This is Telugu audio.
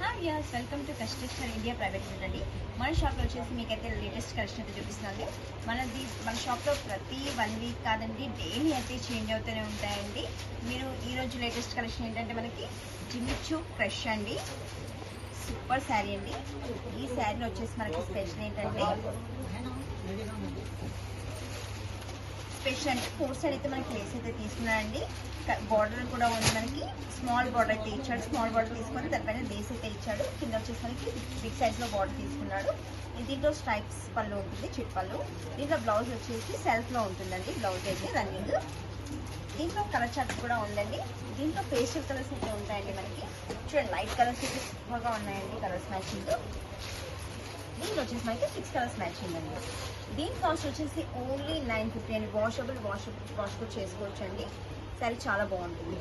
Welcome to customer India private limited. మన షాప్లో వచ్చేసి మీకైతే లేటెస్ట్ కలెక్షన్ అయితే చూపిస్తుంది. మన షాప్లో ప్రతి 1 వీక్ కాదండి, డైలీ అయితే చేంజ్ అవుతూనే ఉంటాయండి. మీరు ఈరోజు లేటెస్ట్ కలెక్షన్ ఏంటంటే మనకి జిమ్మిచూ క్రష్ అండి, సూపర్ శారీ అండి. ఈ శారీలో వచ్చేసి మనకి స్పెషల్ ఏంటంటే స్పెషల్ అంటే 4 సైడ్ అయితే మనకి లేస్ అయితే తీసుకున్నారండి. బార్డర్ కూడా ఉంది, మనకి స్మాల్ బార్డర్ అయితే ఇచ్చాడు. స్మాల్ బార్డర్ తీసుకొని దానిపైన లేస్ అయితే ఇచ్చాడు. కింద వచ్చేసి మనకి బిగ్ సైజ్లో బార్డర్ తీసుకున్నాడు. దీంట్లో స్ట్రైప్స్ పళ్ళు ఉంటుంది, చిట్ పళ్ళు. దీంట్లో బ్లౌజ్ వచ్చేసి సెల్ఫ్లో ఉంటుందండి. బ్లౌజ్ అయితే రన్నింగ్. దీంట్లో కలర్ చార్ట్ కూడా ఉందండి. దీంట్లో పేస్టల్ కలర్స్ అయితే ఉంటాయండి. మనకి చూడండి, లైట్ కలర్స్ అయితే ఎక్కువగా ఉన్నాయండి. కలర్స్ మ్యాచింగ్ దీంట్లో వచ్చేసి మనకి 6 కలర్స్ మ్యాచింగ్ అండి. దీని కాస్ట్ వచ్చేసి ఓన్లీ 950 అండి. వాష్ కూడా చేసుకోవచ్చు అండి. సరే, చాలా బాగుంటుంది.